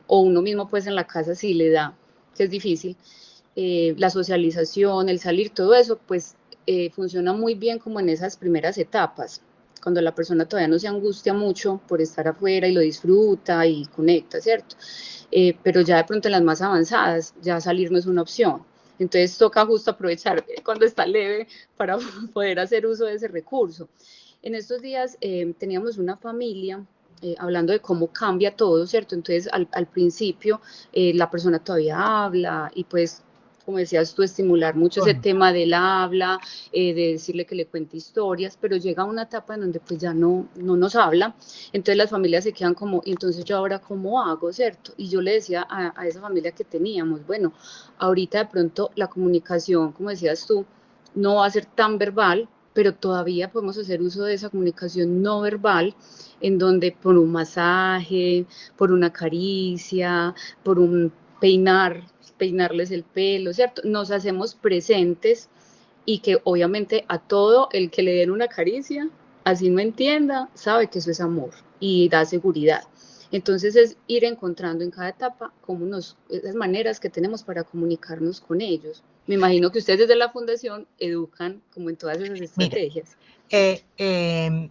C: o uno mismo pues en la casa sí le da, que es difícil, la socialización, el salir, todo eso, pues funciona muy bien como en esas primeras etapas, cuando la persona todavía no se angustia mucho por estar afuera y lo disfruta y conecta, ¿cierto? Pero ya de pronto en las más avanzadas, ya salir no es una opción. Entonces toca justo aprovechar cuando está leve para poder hacer uso de ese recurso. En estos días teníamos una familia hablando de cómo cambia todo, ¿cierto? Entonces al principio la persona todavía habla y pues como decías tú, estimular mucho ese tema del habla, de decirle que le cuente historias, pero llega una etapa en donde pues ya no nos habla, entonces las familias se quedan como, ¿y entonces yo ahora cómo hago, cierto? Y yo le decía a esa familia que teníamos, bueno, ahorita de pronto la comunicación, como decías tú, no va a ser tan verbal, pero todavía podemos hacer uso de esa comunicación no verbal, en donde por un masaje, por una caricia, por un peinarles el pelo, ¿cierto? Nos hacemos presentes y que obviamente a todo el que le den una caricia, así no entienda, sabe que eso es amor y da seguridad. Entonces es ir encontrando en cada etapa esas maneras que tenemos para comunicarnos con ellos. Me imagino que ustedes desde la fundación educan como en todas esas estrategias.
B: Mira,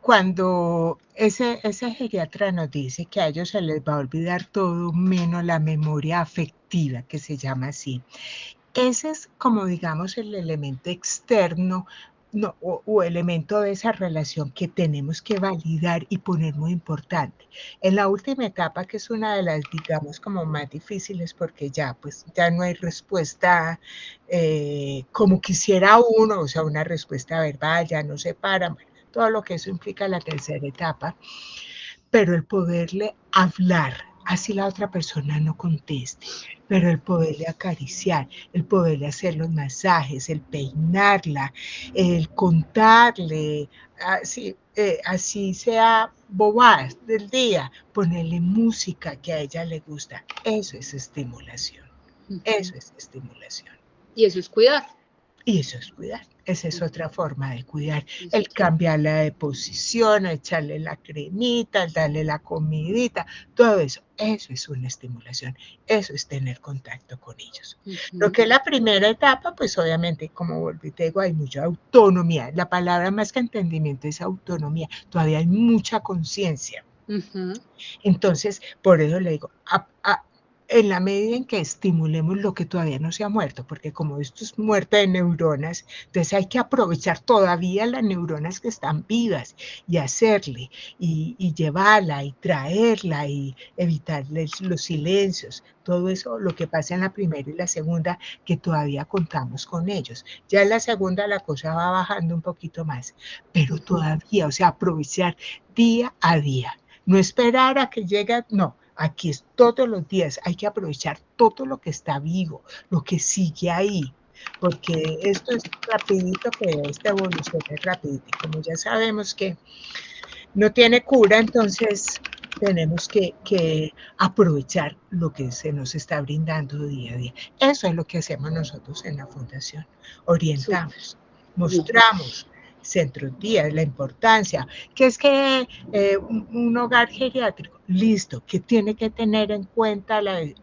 B: cuando ese geriatra nos dice que a ellos se les va a olvidar todo menos la memoria afectiva, que se llama así, ese es como digamos el elemento externo o elemento de esa relación que tenemos que validar y poner muy importante. En la última etapa, que es una de las, digamos, como más difíciles, porque ya no hay respuesta como quisiera uno, o sea, una respuesta verbal, ya no se paran, todo lo que eso implica la tercera etapa, pero el poderle hablar, así la otra persona no conteste, pero el poderle acariciar, el poderle hacer los masajes, el peinarla, el contarle, así sea bobadas del día, ponerle música que a ella le gusta, eso es estimulación, eso es estimulación.
C: Y eso es cuidar.
B: Y eso es cuidar, esa es otra forma de cuidar, el cambiarla de posición, echarle la cremita, el darle la comidita, todo eso es una estimulación, eso es tener contacto con ellos. Lo que es la primera etapa, pues obviamente, como volví te digo, hay mucha autonomía, la palabra más que entendimiento es autonomía, todavía hay mucha conciencia. Entonces, por eso le digo, en la medida en que estimulemos lo que todavía no se ha muerto, porque como esto es muerte de neuronas, entonces hay que aprovechar todavía las neuronas que están vivas y hacerle, y llevarla, y traerla, y evitarles los silencios, todo eso, lo que pasa en la primera y la segunda, que todavía contamos con ellos. Ya en la segunda la cosa va bajando un poquito más, pero todavía, o sea, aprovechar día a día, no esperar a que llegue, no. Aquí es todos los días, hay que aprovechar todo lo que está vivo, lo que sigue ahí, porque esto es rapidito, que esta evolución es rapidita. Y como ya sabemos que no tiene cura, entonces tenemos que aprovechar lo que se nos está brindando día a día. Eso es lo que hacemos nosotros en la fundación. Orientamos, mostramos centros día, la importancia, que es que un hogar geriátrico, listo, que tiene que tener en cuenta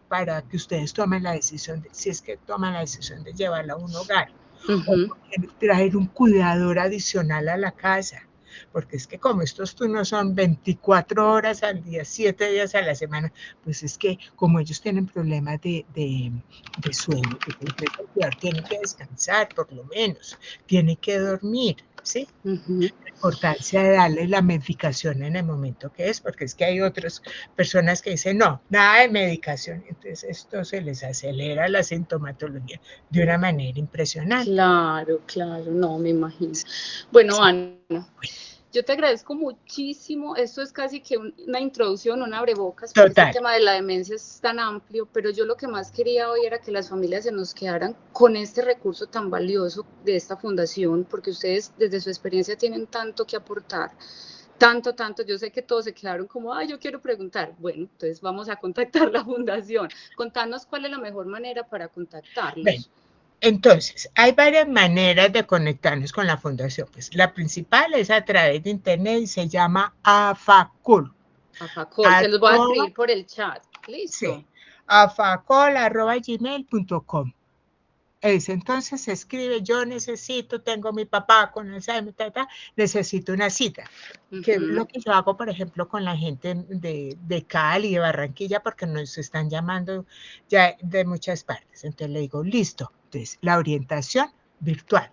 B: para que ustedes tomen la decisión, si es que toman la decisión de llevarla a un hogar, o traer un cuidador adicional a la casa. Porque es que como estos turnos son 24 horas al día, 7 días a la semana, pues es que como ellos tienen problemas de sueño, tienen que descansar por lo menos, tienen que dormir, ¿sí? La importancia de darle la medicación en el momento que es, porque es que hay otras personas que dicen, no, nada de medicación, entonces esto se les acelera la sintomatología de una manera impresionante.
C: Claro, claro, no, me imagino. Bueno, Ana, yo te agradezco muchísimo. Esto es casi que una introducción, un abrebocas, porque este tema de la demencia es tan amplio, pero yo lo que más quería hoy era que las familias se nos quedaran con este recurso tan valioso de esta fundación, porque ustedes desde su experiencia tienen tanto que aportar. Tanto, yo sé que todos se quedaron como, ay, yo quiero preguntar. Bueno, entonces vamos a contactar la fundación. Contanos cuál es la mejor manera para contactarlos.
B: Bien. Entonces, hay varias maneras de conectarnos con la fundación. Pues la principal es a través de internet y se llama AFACOL.
C: AFACOL, se los voy a escribir por el chat. ¿Listo?
B: Sí, afacol@gmail.com. Entonces se escribe, yo tengo mi papá con Alzheimer, necesito una cita. Que es lo que yo hago, por ejemplo, con la gente de Cali, de Barranquilla, porque nos están llamando ya de muchas partes. Entonces le digo, listo. Entonces, la orientación virtual.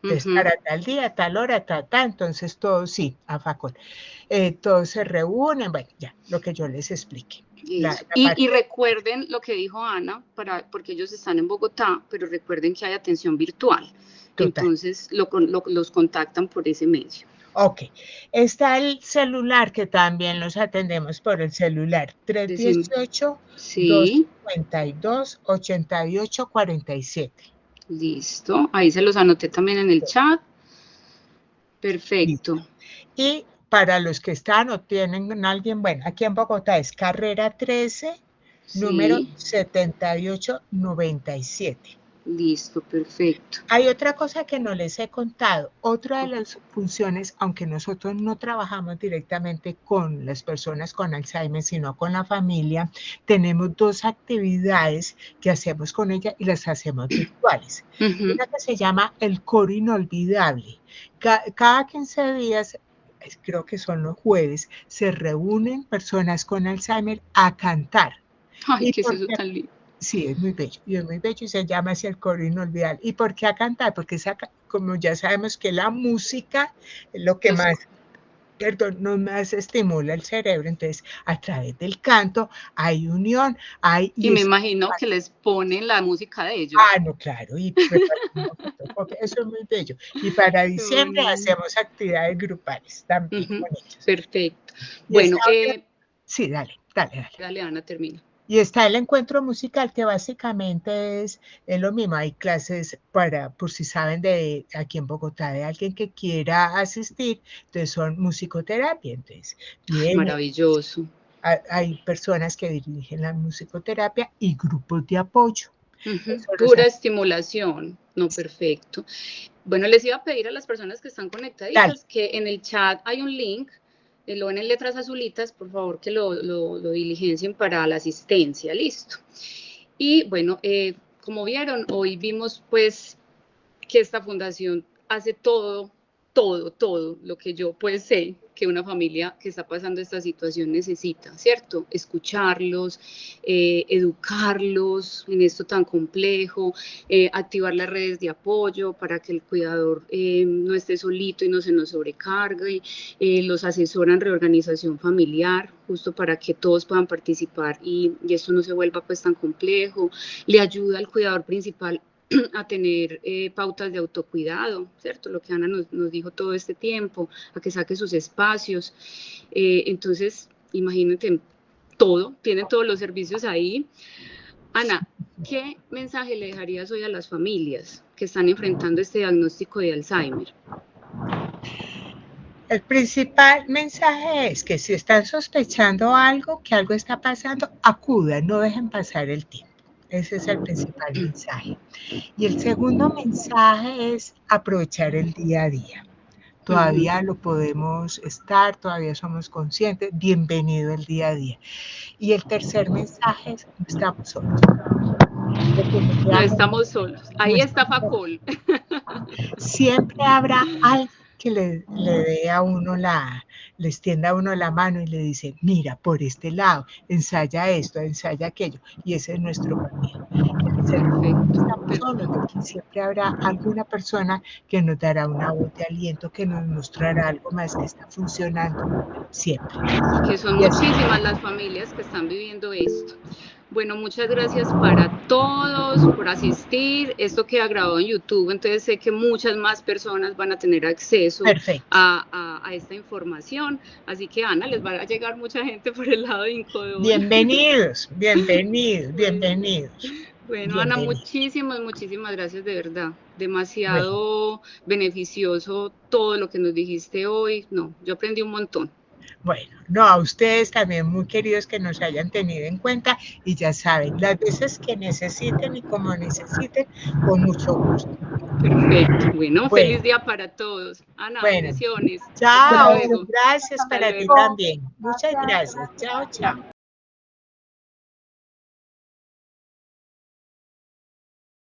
B: Entonces, para tal día, tal hora, tal, entonces todos sí, AFACOL. Todos se reúnen, bueno, ya, lo que yo les explique.
C: Y recuerden lo que dijo Ana, porque ellos están en Bogotá, pero recuerden que hay atención virtual. Total. Entonces los contactan por ese medio.
B: Ok. Está el celular, que también los atendemos por el celular. 318-252-8847.
C: Listo. Ahí se los anoté también en el chat. Perfecto.
B: Listo. Y para los que están o tienen alguien, bueno, aquí en Bogotá es carrera 13, número 7897.
C: Listo, perfecto.
B: Hay otra cosa que no les he contado. Otra de las funciones, aunque nosotros no trabajamos directamente con las personas con Alzheimer, sino con la familia, tenemos 2 actividades que hacemos con ella y las hacemos virtuales. Una que se llama el coro inolvidable. Cada 15 días, creo que son los jueves, se reúnen personas con Alzheimer a cantar.
C: Ay, qué es eso tan lindo.
B: Sí, es muy bello, y se llama así el coro inolvidable. ¿Y por qué a cantar? Porque como ya sabemos que la música es lo que más estimula el cerebro, entonces a través del canto hay unión,
C: y me imagino que les ponen la música de ellos.
B: Ah, no, claro, y eso es muy bello. Y para diciembre hacemos actividades grupales también con ellos.
C: Perfecto. Bueno,
B: sí, dale.
C: Dale, Ana, termina.
B: Y está el encuentro musical, que básicamente es lo mismo. Hay clases por si saben, aquí en Bogotá, de alguien que quiera asistir. Entonces son musicoterapia. Entonces,
C: maravilloso.
B: Hay personas que dirigen la musicoterapia y grupos de apoyo.
C: Pura estimulación. No, perfecto. Bueno, les iba a pedir a las personas que están conectaditas que en el chat hay un link. Lo ven en letras azulitas, por favor que lo diligencien para la asistencia, listo. Y bueno, como vieron, hoy vimos pues que esta fundación hace todo lo que yo pues sé que una familia que está pasando esta situación necesita, ¿cierto? Escucharlos, educarlos en esto tan complejo, activar las redes de apoyo para que el cuidador no esté solito y no se nos sobrecargue, los asesoran reorganización familiar, justo para que todos puedan participar y esto no se vuelva pues tan complejo, le ayuda al cuidador principal a tener pautas de autocuidado, ¿cierto? Lo que Ana nos dijo todo este tiempo, a que saque sus espacios. Entonces, imagínate, tienen todos los servicios ahí. Ana, ¿qué mensaje le dejarías hoy a las familias que están enfrentando este diagnóstico de Alzheimer?
B: El principal mensaje es que si están sospechando algo, que algo está pasando, acudan, no dejen pasar el tiempo. Ese es el principal mensaje. Y el segundo mensaje es aprovechar el día a día. todavía lo podemos estar, todavía somos conscientes, bienvenido el día a día. Y el tercer mensaje es, no estamos solos.
C: No estamos solos. Ahí está Facol.
B: Siempre habrá alguien que le dé a uno le extienda a uno la mano y le dice, mira, por este lado, ensaya esto, ensaya aquello. Y ese es nuestro papel. Estamos solos, porque siempre habrá alguna persona que nos dará una voz de aliento, que nos mostrará algo más que está funcionando siempre.
C: Que son muchísimas las familias que están viviendo esto. Bueno, muchas gracias para todos por asistir. Esto queda grabado en YouTube, entonces sé que muchas más personas van a tener acceso a esta información. Así que, Ana, les va a llegar mucha gente por el lado de Incodol.
B: Bienvenidos, bienvenidos, bienvenidos.
C: Bueno, Ana, muchísimas gracias, de verdad. Demasiado beneficioso todo lo que nos dijiste hoy. No, yo aprendí un montón.
B: Bueno, no, a ustedes también muy queridos que nos hayan tenido en cuenta y ya saben, las veces que necesiten y como necesiten, con mucho gusto.
C: Perfecto. Bueno, feliz día para todos. Ana, bendiciones.
B: Chao, gracias para ti también. Muchas gracias. Chao, chao.